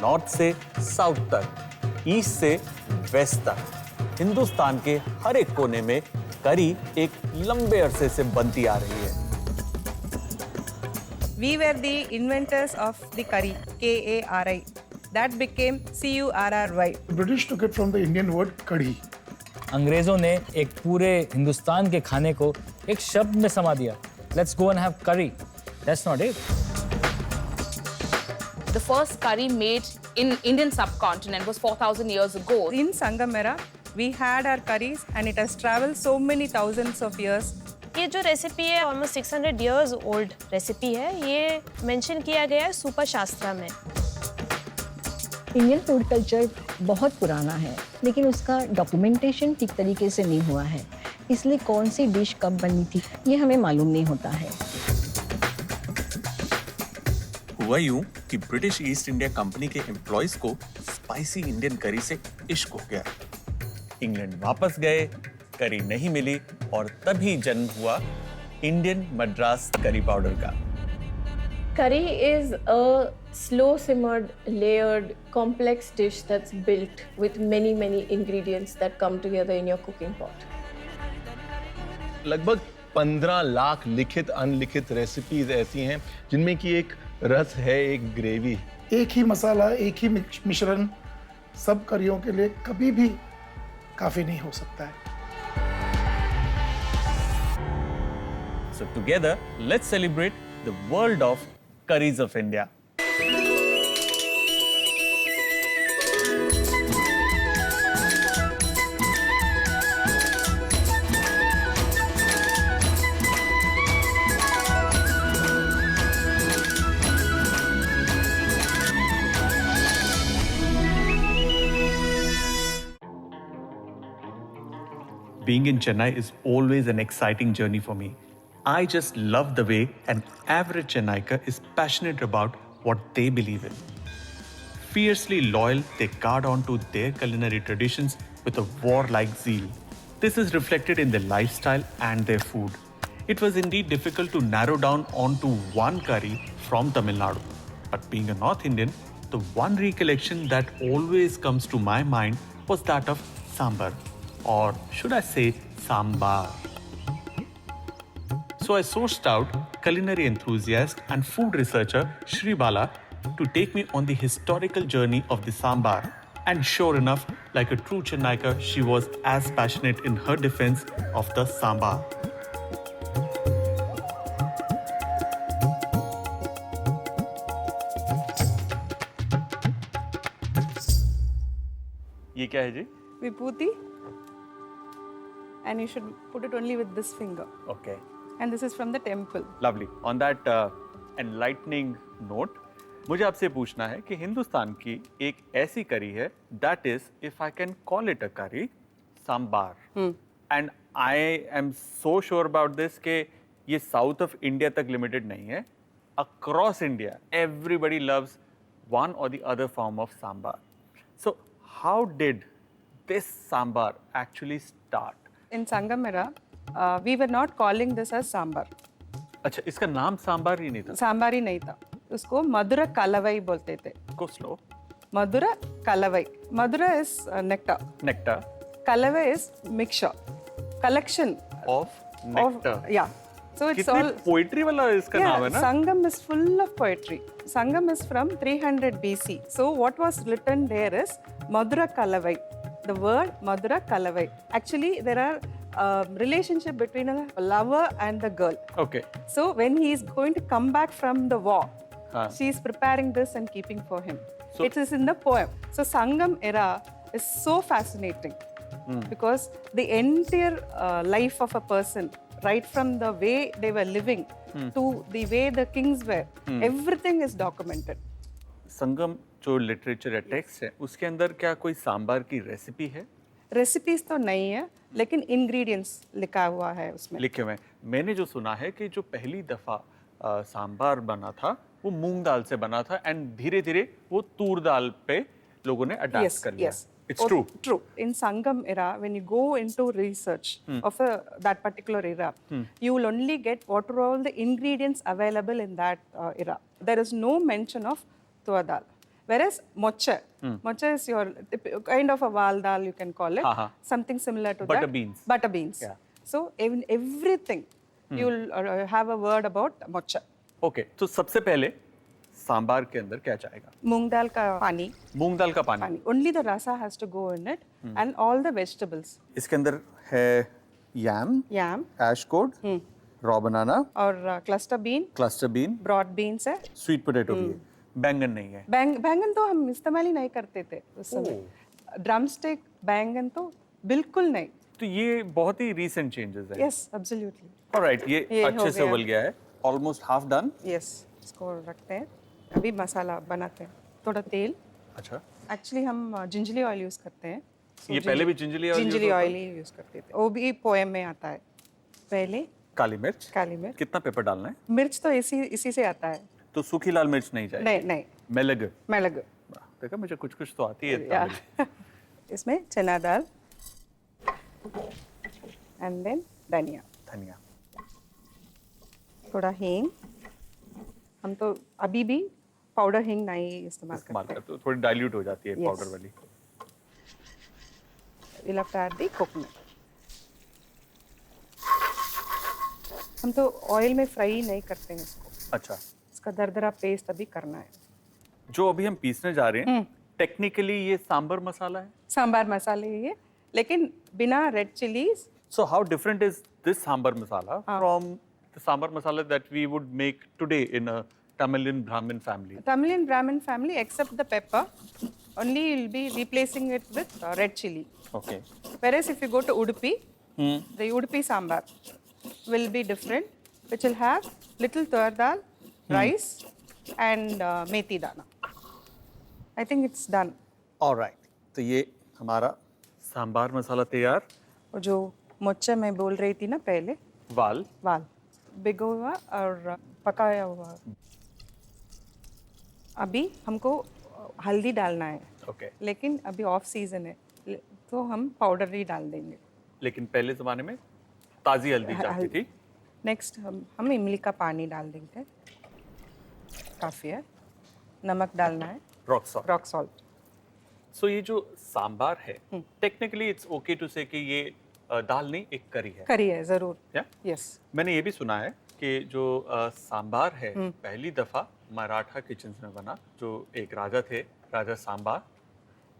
North से south तक, east से वेस्ट तक, हिंदुस्तान के हर एक कोने में करी एक लंबे अरसे से बनती आ रही है। We were the inventors of the curry, K-A-R-I. That became C-U-R-R-Y. The British took it from the Indian word kadhi. अंग्रेजों ने एक पूरे हिंदुस्तान के खाने को एक शब्द में समा दिया। Let's go and have curry. That's not it. The first curry made in Indian subcontinent was 4,000 years ago. In Sangam era, we had our curries and it has traveled so many thousands of years. ये जो recipe है almost 600 years old recipe है। ये mention किया गया है सूपा शास्त्रा में। इंडियन फूड कल्चर बहुत पुराना है, लेकिन उसका डॉक्यूमेंटेशन ठीक तरीके से नहीं हुआ है, इसलिए कौन सी डिश कब बनी थी ये हमें मालूम नहीं होता है। हुआ यूं कि ब्रिटिश ईस्ट इंडिया कंपनी के एम्प्लॉइज को स्पाइसी इंडियन करी से इश्क हो गया। इंग्लैंड वापस गए, करी नहीं मिली और तभी जन्म हुआ इंडियन मद्रास करी पाउडर का। Curry is a slow simmered, layered, complex dish that's built with many ingredients that come together in your cooking pot. लगभग 15 लाख लिखित अनलिखित रेसिपीज ऐसी हैं जिनमें कि एक रस है, एक ग्रेवी। एक ही मसाला, एक ही मिश्रण सब करियों के लिए कभी भी काफी नहीं हो सकता है। So together, let's celebrate the world of curries of India. Being in Chennai is always an exciting journey for me. I just love the way an average Chennaiker is passionate about what they believe in. Fiercely loyal, they guard on to their culinary traditions with a warlike zeal. This is reflected in their lifestyle and their food. It was indeed difficult to narrow down onto one curry from Tamil Nadu. But being a North Indian, the one recollection that always comes to my mind was that of sambar, or should I say sambar. So I sourced out culinary enthusiast and food researcher Shri Bala to take me on the historical journey of the sambar. And sure enough, like a true Chennaiker, she was as passionate in her defense of the sambar. ये क्या है जी? Vibhuti. And you should put it only with this finger. Okay. And this is from the temple. Lovely. On that enlightening note, मुझे आपसे पूछना है कि हिंदुस्तान की एक ऐसी करी है that is, if I can call it a curry, sambar. And I am so sure about this कि ये साउथ ऑफ इंडिया तक लिमिटेड नहीं है. Across India, everybody loves one or the other form of sambar. So, how did this sambar actually start? In Sangam era, we were not calling this as sambar. अच्छा, इसका नाम सांबार ही नहीं था. सांबार ही नहीं था. उसको मधुरा कलवई बोलते थे. Go slow. Mathura कलवई. Madura is nectar. Nectar. Kalava is mixture. Collection Of nectar. Yeah. So it's कितनी all पोइट्री वाला इसका नाम है ना? Sangam is full of poetry. Sangam is from 300 BC. So what was written there is Madura Kalavai. The word Madura Kalavai. Actually, there are relationship between a lover and the girl. Okay. So when he is going to come back from the war, she is preparing this and keeping for him. So, it is in the poem. So Sangam era is so fascinating because the entire life of a person, right from the way they were living to the way the kings were, everything is documented. संगम जो literature है, text है, उसके अंदर क्या कोई सांबार की recipe है? Recipes तो नहीं है, लेकिन इंग्रेडिएंट्स लिखा हुआ है उसमें. लिखे हुए. मैंने जो सुना है कि जो पहली दफा सांबार बना था वो मूंग दाल से बना था एंड धीरे-धीरे वो तूर दाल पे लोगों ने अडैप्ट कर लिया. It's true. True. In Sangam era, when you go into research of that particular era, you will only get what are all the ingredients available in that era. There is no mention of tur dal. Whereas mocha is your kind of a wal dal, you can call it. Something similar to Butter that. beans. Butter beans. Yeah. So in everything, you'll have a word about mocha. Okay, तो सबसे पहले सांबार के अंदर क्या जाएगा? Moong dal ka pani. मूंग दाल का पानी. Only the rasa has to go in it and all the vegetables. इसके अंदर है yam, Yam ashcode, raw banana, और cluster bean, cluster bean, broad beans है. sweet potato भी है. बैंगन नहीं है. बैंगन तो हम इस्तेमाल ही नहीं करते थे उस समय. ड्रमस्टिक बैंगन तो बिल्कुल नहीं. तो ये बहुत ही recent changes है. Yes, absolutely. Alright, ये ये अच्छे हो से गया. उबल गया है. Almost half done. Yes, इसको रखते हैं. अभी मसाला बनाते हैं. थोड़ा तेल. अच्छा. एक्चुअली हम जिंजली ऑयल यूज करते हैं. ये पहले भी जिंजली ऑयल जिंजली ऑयल ही यूज करते थे. वो भी पोएम में आता है. पहले काली मिर्च. काली मिर्च. कितना पेपर डालना है? मिर्च तो इसी से आता है. तो सूखी लाल मिर्च नहीं चाहिए. नहीं. मेलग. मिलग. देखा मुझे कुछ तो आती है. Yeah. इसमें चना दाल एंड देन धनिया. धनिया. थोड़ा हींग. हम तो अभी भी पाउडर हींग नहीं इस्तेमाल करते. तो थोड़ी डाइल्यूट हो जाती है Yes. पाउडर वाली. We'll have to add the coconut. हम तो ऑयल में फ्राई नहीं करते हैं इसको. अच्छा. इसका दरदरा पेस्ट अभी करना है. जो अभी हम पीसने जा रहे हैं टेक्निकली ये सांबर मसाला है. सांबार मसाले ये, लेकिन बिना red chillies. So how different is this sambar masala from the sambar masala that we would make today in a Tamilian Brahmin family? Tamilian Brahmin family, except the pepper, only you'll be replacing it with red chili. Okay. Whereas if you go to Udupi, the Udupi sambar will be different, which will have little tur dal, rice, and methi dana. I think it's done. All right. तो ये हमारा सांबार मसाला तैयार. और जो mocha मैं बोल रही थी ना पहले, वाल. भिगो हुआ और पकाया हुआ. अभी हमको हल्दी डालना है. Okay. लेकिन अभी ऑफ सीजन है, तो हम पाउडर ही डाल देंगे. लेकिन पहले जमाने में ताजी हल्दी जाती थी. नेक्स्ट हम इमली का पानी डाल देंगे. काफ़ी है. नमक डालना है. Rock salt. Rock salt. So ये जो सांबार है टेक्निकली इट्स ओके टू से कि ये दाल नहीं एक करी है. करी है ज़रूर. या यस. मैंने ये भी सुना है कि जो सांबार है पहली दफ़ा मराठा किचन्स में बना. जो एक राजा थे, राजा सांबा,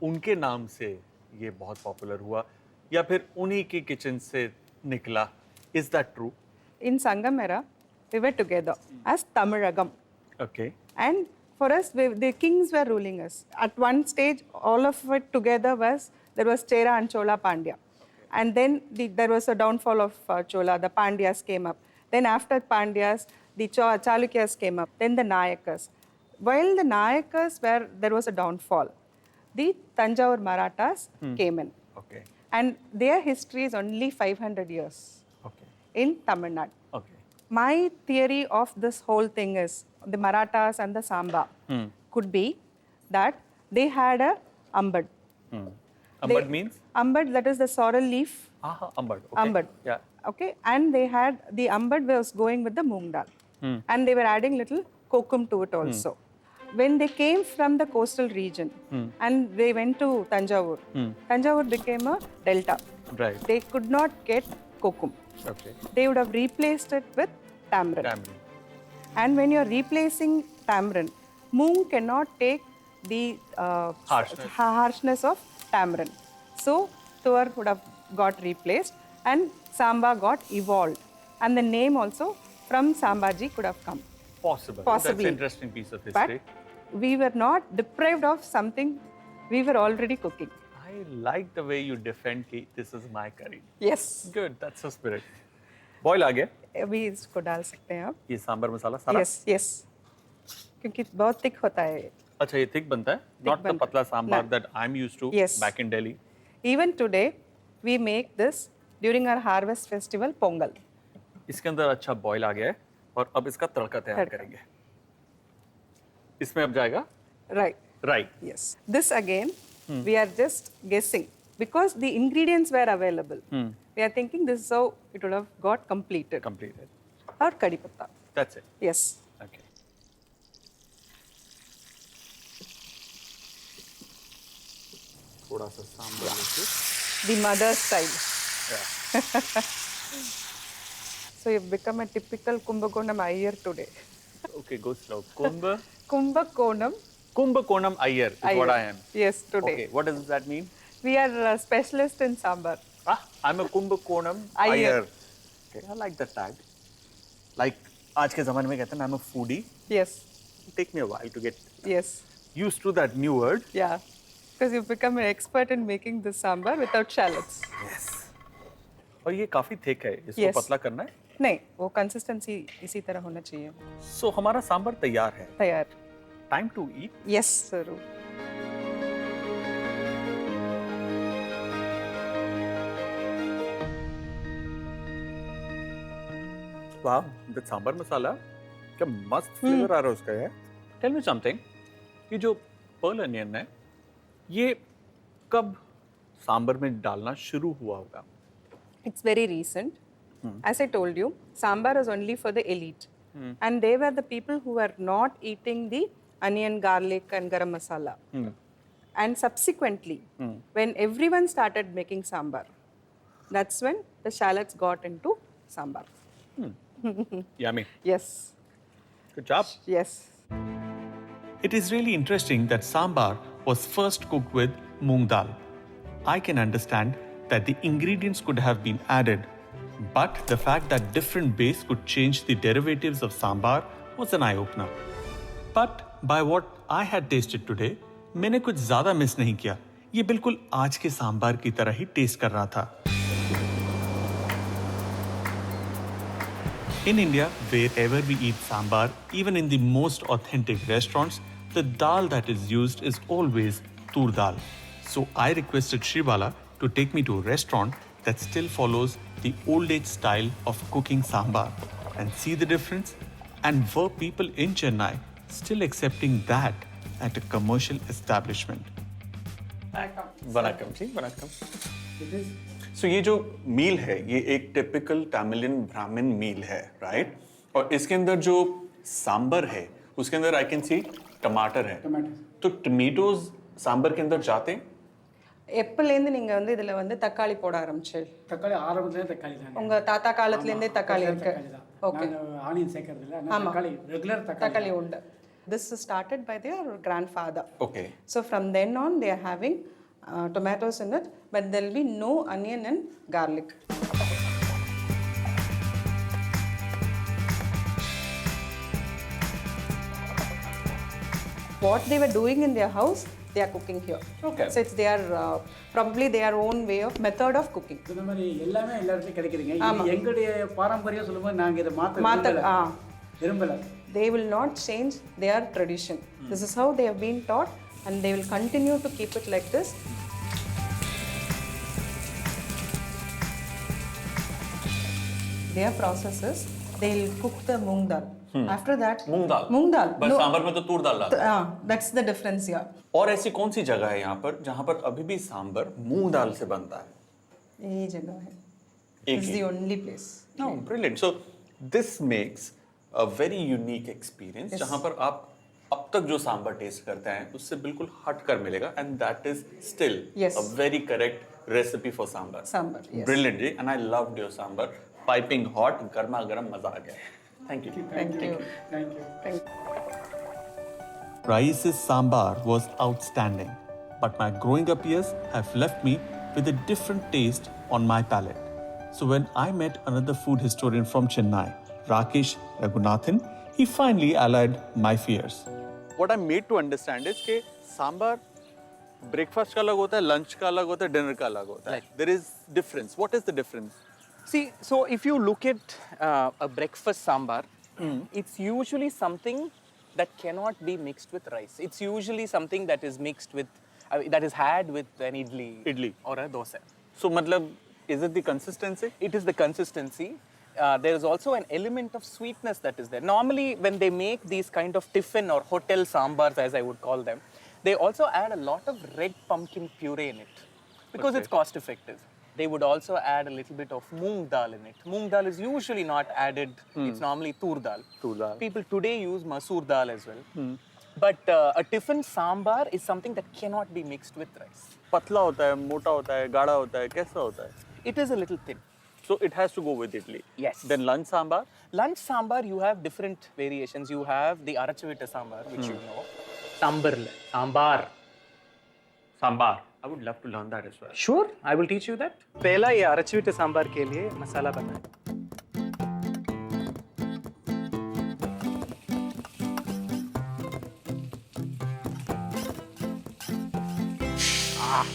उनके नाम से ये बहुत पॉपुलर हुआ या फिर उन्हीं के किचन से निकला. Is that true? In Sangam era, we were together as Tamilagam. Okay. And for us, the kings were ruling us. At one stage, all of it together there was Chera and Chola Pandya. And then there was a downfall of Chola. The Pandyas came up. Then after Pandyas, the Chalukyas came up. Then the Nayakas. While the Nayakas there was a downfall, the Tanjavur Marathas came in. Okay. And their history is only 500 years Okay. in Tamil Nadu. Okay. My theory of this whole thing is the Marathas and the Samba could be that they had a ambad. Ambad means? Ambad, that is the sorrel leaf. Ambad. Okay. Ambad. Yeah. Okay, and they had the ambad was going with the moong dal, and they were adding little kokum to it also. When they came from the coastal region and they went to Tanjavur, Tanjavur became a delta. Right. They could not get kokum. Okay. They would have replaced it with tamarind. Tamarind. And when you're replacing tamarind, moong cannot take the harshness of tamarind. So, tur would have got replaced and samba got evolved. And the name also from Sambaji could have come. Possibly. Possibly. That's an interesting piece of history. But we were not deprived of something we were already cooking. I like the way you defend कि this is my curry. Yes. Good, that's the spirit. Boil आ गया. अभी इसको डाल सकते हैं आप. ये सांबर मसाला सारा. Yes, yes. क्योंकि बहुत thick होता है. अच्छा ये thick बनता है. Not the patla sambar that I'm used to back in Delhi. Even today, we make this during our harvest festival, Pongal. इसके अंदर अच्छा boil आ गया है और अब इसका तड़का तैयार करेंगे. इसमें अब जाएगा. Right. Right. Yes. This again, we are just guessing because the ingredients were available. We are thinking this is how it would have got completed. Completed. Or kadi patta. That's it. Yes. Okay. थोड़ा सा सांभर लेके. The mother style. So you've become a typical Kumbakonam Iyer today. Okay, go slow. Kumbakonam Kumbakonam Iyer is what I am. Yes, today. Okay, what does that mean? We are specialists in sambar. I'm a Kumbakonam Iyer. Iyer. Okay, I like that tag. Like, आज के ज़माने में कहते हैं, I'm a foodie. Yes, It'll take me a while to get yes, used to that new word. yeah. Because you've become an expert in making this sambar without shallots. Yes. और ये काफी thick है, इसको Yes. पतला करना है. नहीं, वो कंसिस्टेंसी इसी तरह होना चाहिए. So हमारा सांभर तैयार है. तैयार. Time to eat. Yes, जरूर. Wow, the सांभर मसाला क्या मस्त फ्लेवर आ रहा है उसका यार. Tell me something. ये जो pearl onion है, ये कब सांभर में डालना शुरू हुआ होगा? It's very recent. As I told you, sambar is only for the elite. And they were the people who were not eating the onion, garlic and garam masala. And subsequently, when everyone started making sambar, that's when the shallots got into sambar. Yummy. Yes, Good job. yes. It is really interesting that sambar was first cooked with moong dal. I can understand that the ingredients could have been added, but the fact that different base could change the derivatives of sambar was an eye-opener. But by what I had tasted today, मैंने कुछ ज़्यादा miss नहीं किया. ये बिल्कुल आज के सांबार की तरह ही टेस्ट कर रहा था. In India, wherever we eat sambar, even in the most authentic restaurants, the dal that is used is always tur dal. So I requested Shribala to take me to a restaurant that still follows the old age style of cooking sambar and see the difference. And were people in Chennai still accepting that at a commercial establishment? Vanakkam, ji, vanakkam. So ये जो मील है, ये एक typical Tamilian ब्राह्मण मील है, right? और इसके अंदर जो सांबर है, उसके अंदर आई कैन सी टमाटर है. तो टमेटोज सांबर के अंदर जाते हैं? எப்பலேருந்து நீங்க வந்து இதுல வந்து தக்காளி போட ஆரம்பிச்சு? தக்காளி ஆரம்பத்துல தக்காளி தான். உங்க தாத்தா காலத்துல இருந்தே தக்காளி இருக்கு. Okay. நான் ஆனியன் சேர்க்கறது இல்ல. நான் தக்காளி ரெகுலர் தக்காளி உண்டு. This is started by their grandfather. Okay. So from then on they are having tomatoes in it, but there will be no onion and garlic. What they were doing in their house, they are cooking here. Okay. So it's their probably their own way of method of cooking. இந்த மாதிரி எல்லாமே எல்லாருக்கும் கிடைக்குதுங்க. இது எங்களுடைய பாரம்பரியம் சொல்லும்போது நாங்க இத மாத்த விரும்பல. They will not change their tradition. This is how they have been taught and they will continue to keep it like this. Their process is they will cook the moong dal. After that moong dal. Moong dal. बस सांबर में तो तूर दाल डालते हैं. That's the difference here. और ऐसी कौन सी जगह है यहाँ पर जहाँ पर अभी भी सांबर मूंग दाल से बनता है? यही जगह है. एक This is he. the only place. No, brilliant. So this makes a very unique experience जहाँ पर आप अब तक जो सांबर टेस्ट करते हैं उससे बिल्कुल हट कर मिलेगा and that is still Yes. a very correct recipe for sambar. Sambar, yes. Brilliant ji, and I loved your sambar. Piping hot, गर्मा गर्म मजा आ गया. Thank you. Thank you. Thank you. Rais's sambar was outstanding, but my growing up years have left me with a different taste on my palate. So when I met another food historian from Chennai, Rakesh Raghunathan, he finally allayed my fears. What I'm made to understand is कि sambar breakfast का अलग होता है, lunch का अलग होता है, dinner का अलग होता है. There is difference. What is the difference? See, so if you look at a breakfast sambar, it's usually something that cannot be mixed with rice. It's usually something that is mixed with, that is had with an idli or a dosa. So मतलब is it the consistency? It is the consistency. There is also an element of sweetness that is there. Normally, when they make these kind of tiffin or hotel sambars, as I would call them, they also add a lot of red pumpkin puree in it because it's cost effective. They would also add a little bit of moong dal in it. Moong dal is usually not added. It's normally tur dal. Tur dal. People today use masoor dal as well. But a tiffin sambar is something that cannot be mixed with rice. पतला होता है, मोटा होता है, गाढ़ा होता है, कैसा होता है? It is a little thin. So it has to go with idli. Yes. Then lunch sambar. Lunch sambar, you have different variations. You have the arachivita sambar, which you know. Sambar. Sambar. I would love to learn that as well. Sure, I will teach you that. पहला ये arachivita sambar के लिए मसाला बनाए.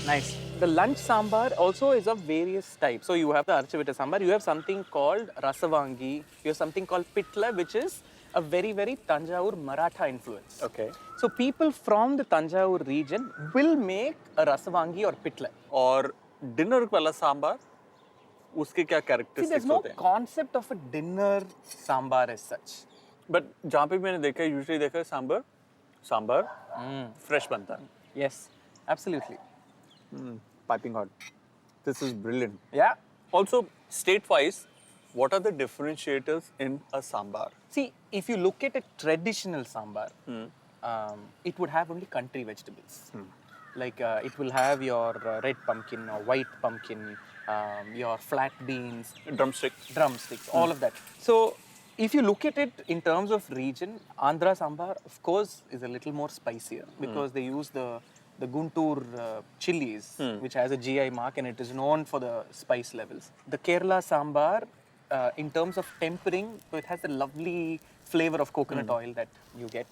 Nice. The lunch sambar also is of various types. So you have the arachivita sambar, you have something called rasavangi, you have something called pitla, which is a very, very Tanjavur Maratha influence. Okay. So people from the Tanjavur region will make a rasavangi or pitla. और dinner वाला सांबार, उसके क्या See, characteristics there's no होते हैं? concept of a dinner sambar as such. But जहाँ पे भी मैंने देखा है, usually देखा है सांबार fresh बनता है. Yes, absolutely. Piping hot. This is brilliant. Yeah. Also, state-wise, what are the differentiators in a sambar? See, if you look at a traditional sambar, it would have only country vegetables. Like it will have your red pumpkin or white pumpkin, your flat beans, drumsticks, all of that. So, if you look at it in terms of region, Andhra sambar, of course, is a little more spicier because they use the Guntur chilies, which has a GI mark and it is known for the spice levels. The Kerala sambar, in terms of tempering, so it has a lovely flavor of coconut oil that you get.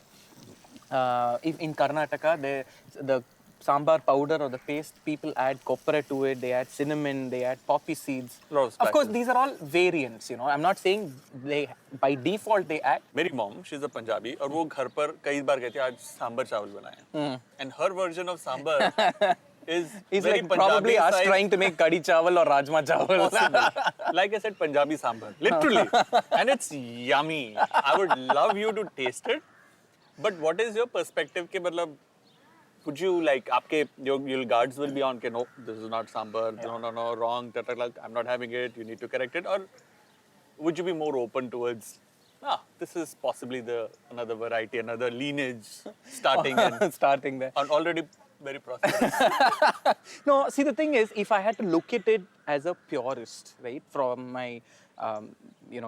In Karnataka, the sambar powder or the paste, people add copra to it, they add cinnamon, they add poppy seeds. Of course, these are all variants, you know. I'm not saying they, by default, they add. मेरी mom, she's a Punjabi, और वो घर पर कई बार कहती है आज सांबर चावल बनाए. And her version of sambar is very like probably us style. trying to make kadhi chawal or rajma chawal. Possible. Like I said, Punjabi sambar, literally. And it's yummy. I would love you to taste it. But what is your perspective? के मतलब, would you like, आपके your guards will be on, के no, this is not sambar, no, wrong, I'm not having it, you need to correct it, or would you be more open towards, this is possibly another variety, another lineage starting and starting there. And already very prosperous. No, see, the thing is, if I had to look at it as a purist, right, from my,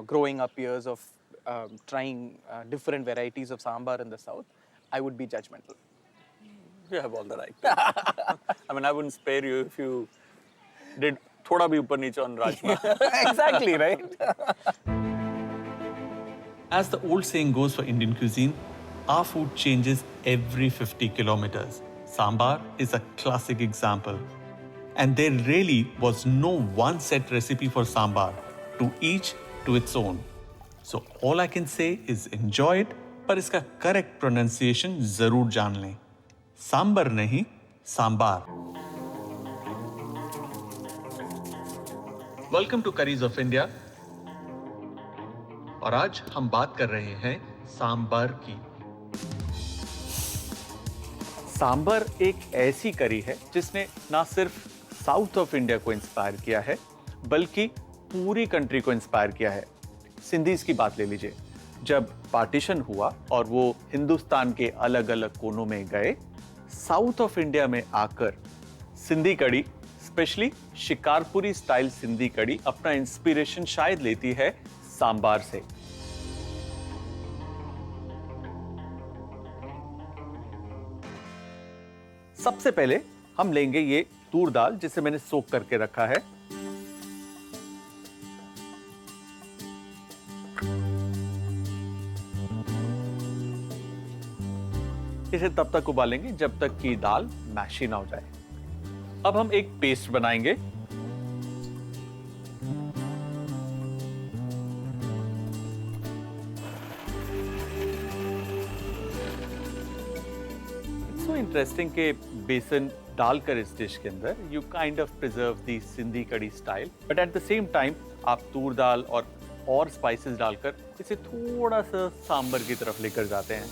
growing up years of trying different varieties of sambar in the south, I would be judgmental. You have all the right. I mean, I wouldn't spare you if you did thoda bhi upar niche on rajma. Exactly, right? As the old saying goes for Indian cuisine, our food changes every 50 kilometers. Sambar is a classic example. And there really was no one set recipe for sambar, to each to its own. So all I can say is enjoy it, पर इसका correct pronunciation जरूर जान लें. सांबर नहीं, sambar. Welcome to Curries of India. और आज हम बात कर रहे हैं सांबर की. सांबर एक ऐसी करी है जिसने ना सिर्फ साउथ ऑफ इंडिया को इंस्पायर किया है, बल्कि पूरी कंट्री को इंस्पायर किया है. सिंधीज की बात ले लीजिए. जब पार्टीशन हुआ और वो हिंदुस्तान के अलग अलग कोनों में गए, साउथ ऑफ इंडिया में आकर सिंधी कड़ी, स्पेशली शिकारपुरी स्टाइल सिंधी कड़ी, अपना इंस्पिरेशन शायद लेती है सांबार से. सबसे पहले हम लेंगे ये तूर दाल जिसे मैंने सोक करके रखा है. इसे तब तक उबालेंगे जब तक कि दाल मैशी ना हो जाए. अब हम एक पेस्ट बनाएंगे. सो इंटरेस्टिंग के बेसन डालकर इस डिश के अंदर यू काइंड ऑफ प्रिजर्व दी सिंधी कड़ी style, but at the same time आप तूर दाल और स्पाइसेस डालकर इसे थोड़ा सा सांबर की तरफ लेकर जाते हैं.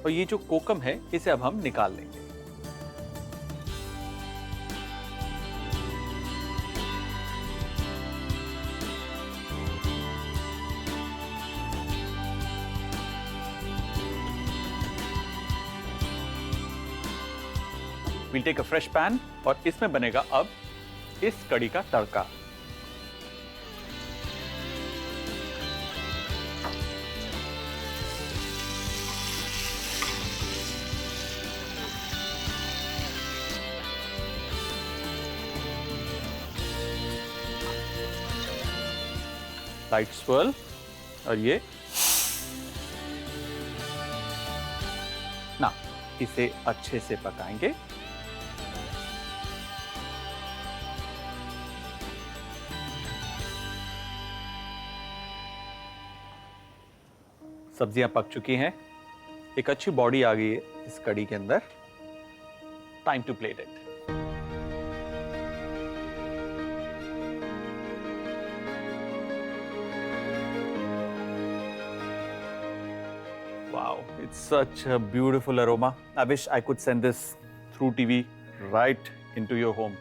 और ये जो कोकम है इसे अब हम निकाल लेंगे. We'll take a fresh pan और इसमें बनेगा अब इस कड़ी का तड़का. लाइट स्वर्ल और ये ना इसे अच्छे से पकाएंगे. सब्जियां पक चुकी हैं, एक अच्छी बॉडी आ गई है इस कड़ी के अंदर. Time to plate it. Wow, it's such a beautiful aroma. I wish I could send this through TV right into your home.